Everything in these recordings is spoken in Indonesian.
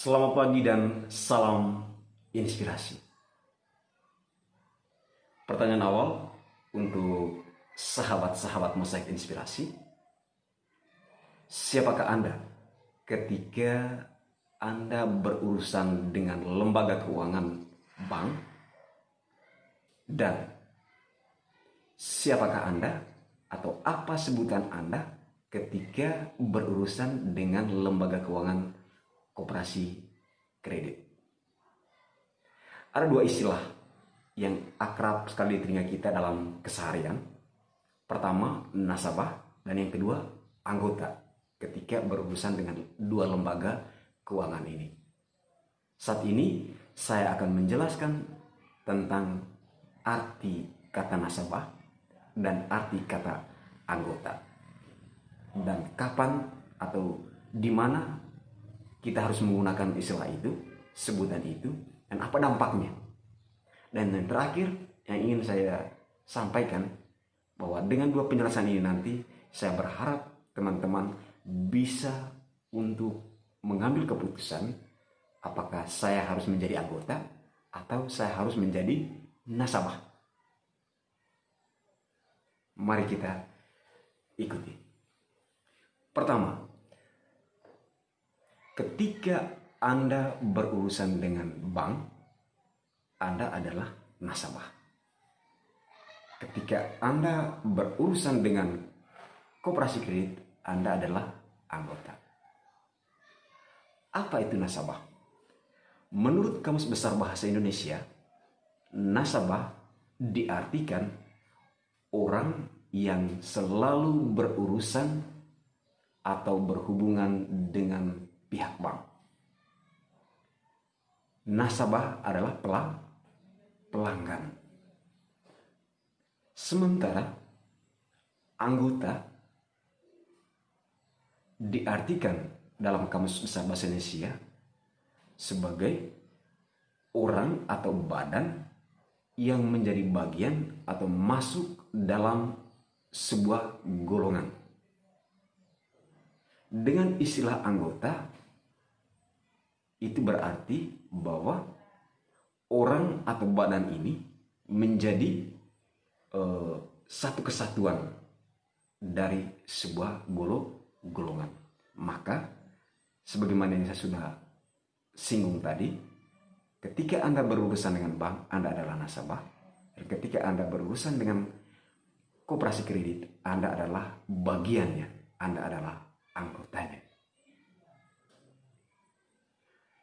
Selamat pagi dan salam inspirasi. Pertanyaan awal untuk sahabat-sahabat Mosaik Inspirasi. Siapakah Anda ketika Anda berurusan dengan lembaga keuangan bank? Dan siapakah Anda atau apa sebutan Anda ketika berurusan dengan lembaga keuangan koperasi kredit? Ada dua istilah yang akrab sekali di telinga kita dalam keseharian. Pertama, nasabah, dan yang kedua, anggota ketika berurusan dengan dua lembaga keuangan ini. Saat ini saya akan menjelaskan tentang arti kata nasabah dan arti kata anggota, dan kapan atau di mana kita harus menggunakan istilah itu, sebutan itu, dan apa dampaknya. Dan yang terakhir yang ingin saya sampaikan, bahwa dengan dua penjelasan ini nanti saya berharap teman-teman bisa untuk mengambil keputusan apakah saya harus menjadi anggota atau saya harus menjadi nasabah. Mari kita ikuti. Pertama, ketika Anda berurusan dengan bank, Anda adalah nasabah. Ketika Anda berurusan dengan koperasi kredit, Anda adalah anggota. Apa itu nasabah? Menurut Kamus Besar Bahasa Indonesia, nasabah diartikan orang yang selalu berurusan atau berhubungan dengan pihak bank. Nasabah adalah pelanggan. Sementara anggota diartikan dalam Kamus Besar Bahasa Indonesia sebagai orang atau badan yang menjadi bagian atau masuk dalam sebuah golongan. Dengan istilah anggota, itu berarti bahwa orang atau badan ini menjadi satu kesatuan dari sebuah golongan. Maka sebagaimana yang saya sudah singgung tadi, ketika Anda berurusan dengan bank, Anda adalah nasabah. Dan ketika Anda berurusan dengan koperasi kredit, Anda adalah bagiannya, Anda adalah anggotanya.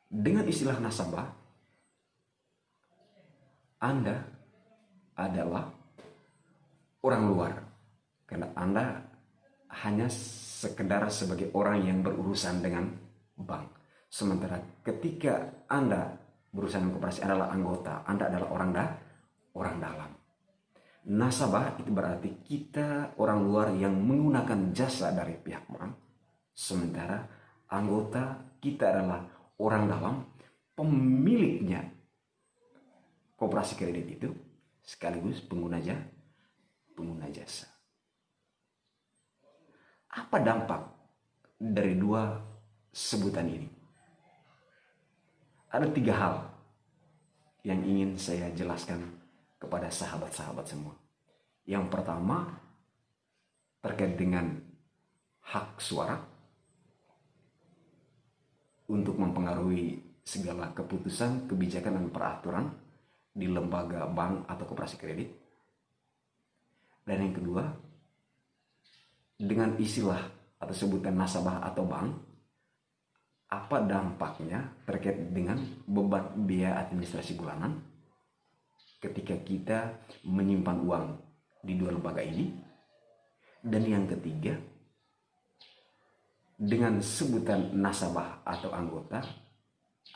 Dengan istilah nasabah, Anda adalah orang luar, karena Anda hanya sekedar sebagai orang yang berurusan dengan bank. Sementara ketika Anda berurusan dengan koperasi, adalah anggota, Anda adalah orang dalam. Nasabah itu berarti kita orang luar yang menggunakan jasa dari pihak bank. Sementara anggota kita adalah orang dalam, pemiliknya koperasi kredit itu, sekaligus pengguna jasa. Apa dampak dari dua sebutan ini? Ada tiga hal yang ingin saya jelaskan kepada sahabat-sahabat semua. Yang pertama, terkait dengan hak suara untuk mempengaruhi segala keputusan, kebijakan, dan peraturan di lembaga bank atau koperasi kredit. Dan yang kedua, dengan istilah atau sebutan nasabah atau bank, apa dampaknya terkait dengan beban biaya administrasi bulanan ketika kita menyimpan uang di dua lembaga ini. Dan yang ketiga, dengan sebutan nasabah atau anggota,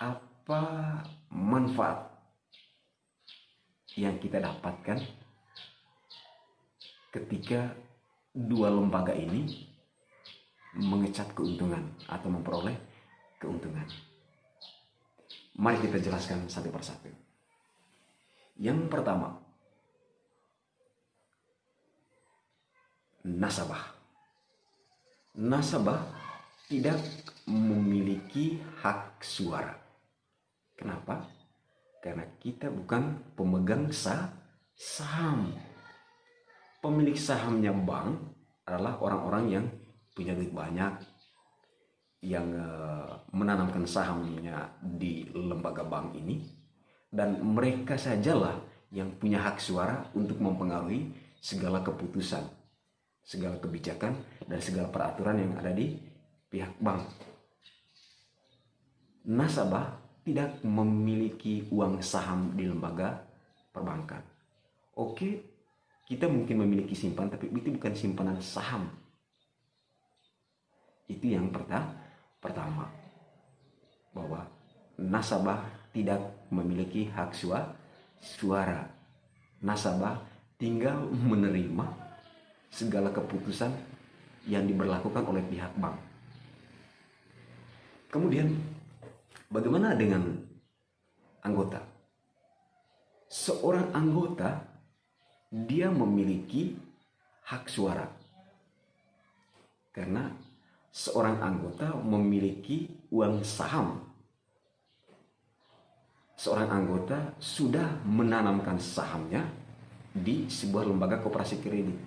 apa manfaat yang kita dapatkan ketika dua lembaga ini mengecap keuntungan atau memperoleh keuntungan. Mari kita jelaskan satu persatu. Yang pertama, nasabah. Nasabah tidak memiliki hak suara. Kenapa? Karena kita bukan pemegang saham. Pemilik sahamnya bank adalah orang-orang yang punya duit banyak, yang menanamkan sahamnya di lembaga bank ini, dan mereka sajalah yang punya hak suara untuk mempengaruhi segala keputusan, segala kebijakan, dan segala peraturan yang ada di pihak bank. Nasabah tidak memiliki uang saham di lembaga perbankan. Oke, kita mungkin memiliki simpan, tapi itu bukan simpanan saham. Itu yang pertama, bahwa nasabah tidak memiliki hak suara. Nasabah tinggal menerima segala keputusan yang diberlakukan oleh pihak bank. Kemudian bagaimana dengan anggota? Seorang anggota dia memiliki hak suara karena seorang anggota memiliki uang saham. Seorang anggota sudah menanamkan sahamnya di sebuah lembaga koperasi kredit.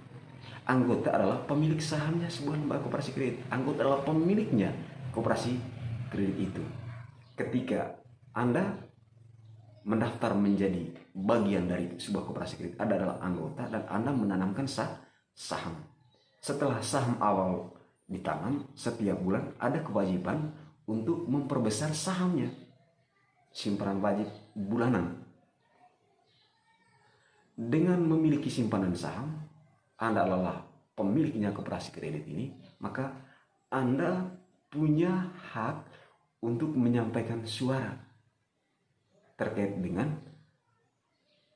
Anggota adalah pemilik sahamnya sebuah lembaga koperasi kredit. Anggota adalah pemiliknya koperasi kredit itu. Ketika Anda mendaftar menjadi bagian dari sebuah koperasi kredit, Anda adalah anggota dan Anda menanamkan saham. Setelah saham awal ditanam, setiap bulan ada kewajiban untuk memperbesar sahamnya. Simpanan wajib bulanan. Dengan memiliki simpanan saham, Anda adalah pemiliknya koperasi kredit ini, maka Anda punya hak untuk menyampaikan suara terkait dengan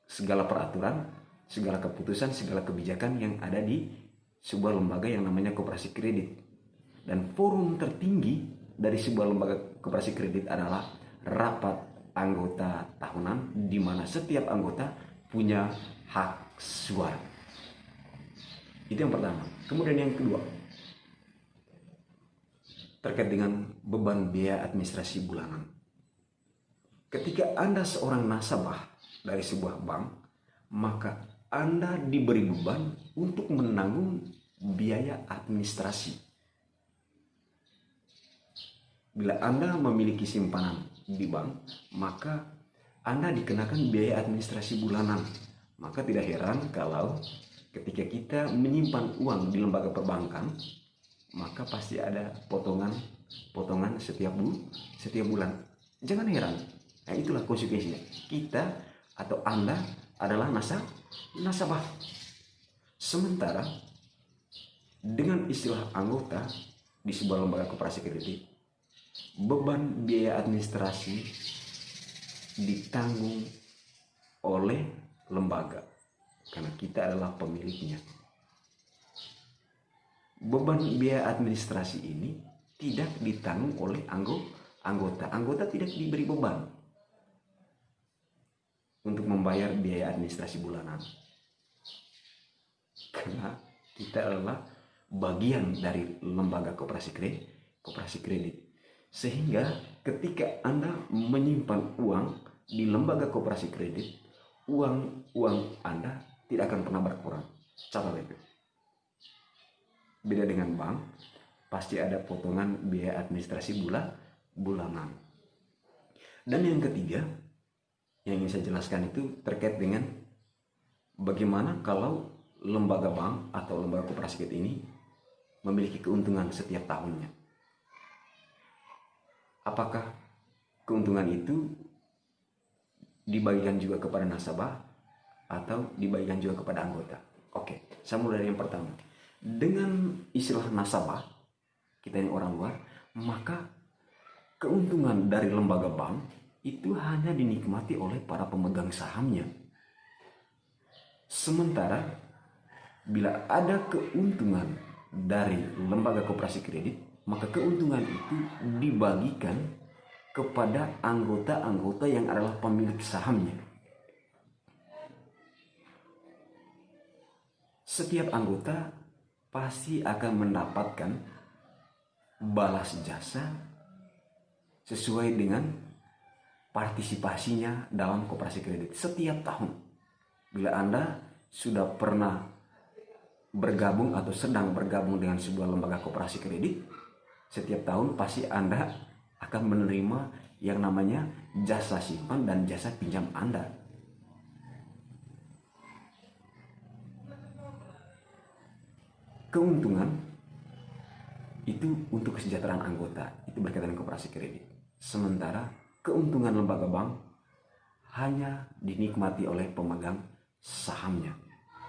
segala peraturan, segala keputusan, segala kebijakan yang ada di sebuah lembaga yang namanya koperasi kredit. Dan forum tertinggi dari sebuah lembaga koperasi kredit adalah rapat anggota tahunan, di mana setiap anggota punya hak suara. Itu yang pertama. Kemudian yang kedua, terkait dengan beban biaya administrasi bulanan. Ketika Anda seorang nasabah dari sebuah bank, maka Anda diberi beban untuk menanggung biaya administrasi. Bila Anda memiliki simpanan di bank, maka Anda dikenakan biaya administrasi bulanan. Maka tidak heran kalau ketika kita menyimpan uang di lembaga perbankan, maka pasti ada potongan setiap bulan. Jangan heran. Nah, itulah konsekuensinya. Kita atau Anda adalah nasabah. Sementara dengan istilah anggota di sebuah lembaga koperasi kredit, beban biaya administrasi ditanggung oleh lembaga karena kita adalah pemiliknya. Beban biaya administrasi ini tidak ditanggung oleh anggota. Anggota tidak diberi beban untuk membayar biaya administrasi bulanan karena kita adalah bagian dari lembaga koperasi kredit. Sehingga ketika Anda menyimpan uang di lembaga koperasi kredit, uang Anda tidak akan pernah berkurang. Catat itu. Beda dengan bank, pasti ada potongan biaya administrasi bulanan. Dan yang ketiga yang ingin saya jelaskan itu terkait dengan bagaimana kalau lembaga bank atau lembaga koperasi kredit ini memiliki keuntungan setiap tahunnya. Apakah keuntungan itu dibagikan juga kepada nasabah atau dibagikan juga kepada anggota? Oke, saya mulai dari yang pertama. Dengan istilah nasabah, kita ini orang luar, maka keuntungan dari lembaga bank itu hanya dinikmati oleh para pemegang sahamnya. Sementara bila ada keuntungan dari lembaga koperasi kredit, maka keuntungan itu dibagikan kepada anggota-anggota yang adalah pemilik sahamnya. Setiap anggota pasti akan mendapatkan balas jasa sesuai dengan partisipasinya dalam koperasi kredit setiap tahun. Bila Anda sudah pernah bergabung atau sedang bergabung dengan sebuah lembaga koperasi kredit, setiap tahun pasti Anda akan menerima yang namanya jasa simpan dan jasa pinjam Anda. Keuntungan itu untuk kesejahteraan anggota, itu berkaitan dengan koperasi kredit. Sementara keuntungan lembaga bank hanya dinikmati oleh pemegang sahamnya.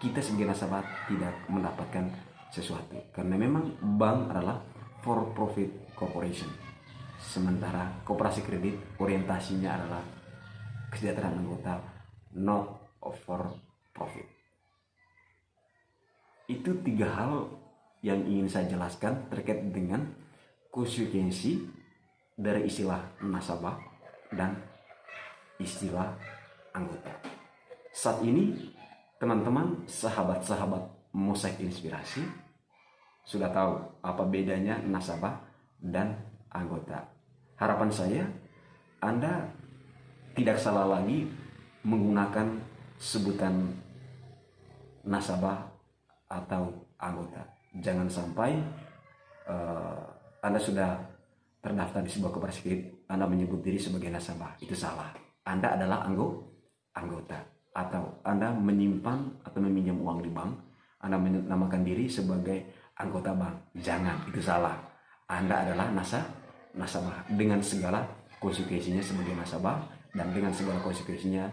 Kita sebagai nasabah tidak mendapatkan sesuatu, karena memang bank adalah for profit corporation. Sementara koperasi kredit orientasinya adalah kesejahteraan anggota, not for profit. Itu 3 hal yang ingin saya jelaskan terkait dengan konsekuensi dari istilah nasabah dan istilah anggota. Saat ini teman-teman, sahabat-sahabat Mosaik Inspirasi sudah tahu apa bedanya nasabah dan anggota. Harapan saya Anda tidak salah lagi menggunakan sebutan nasabah atau anggota. Jangan sampai Anda sudah terdaftar di sebuah koperasi kredit, Anda menyebut diri sebagai nasabah. Itu salah. Anda adalah anggota. Atau Anda menyimpan atau meminjam uang di bank, Anda menamakan diri sebagai anggota bank. Jangan, itu salah. Anda adalah nasabah dengan segala konsekuensinya sebagai nasabah dan dengan segala konsekuensinya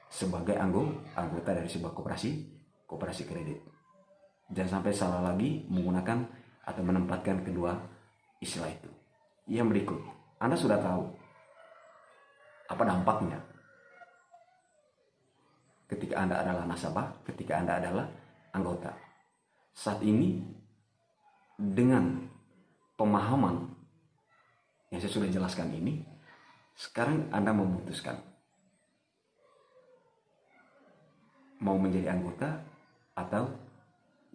sebagai anggota dari sebuah koperasi kredit. Jangan sampai salah lagi menggunakan atau menempatkan kedua istilah itu. Yang berikut, Anda sudah tahu apa dampaknya ketika Anda adalah nasabah, ketika Anda adalah anggota. Saat ini dengan pemahaman yang saya sudah jelaskan ini, sekarang Anda memutuskan mau menjadi anggota atau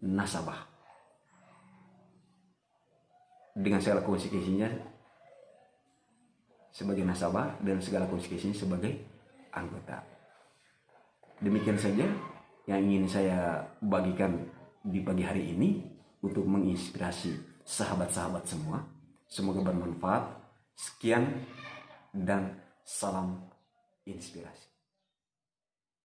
nasabah dengan segala konsekuensinya sebagai nasabah dan segala konsekuensinya sebagai anggota. Demikian saja yang ingin saya bagikan di pagi hari ini untuk menginspirasi sahabat-sahabat semua. Semoga bermanfaat. Sekian dan salam inspirasi.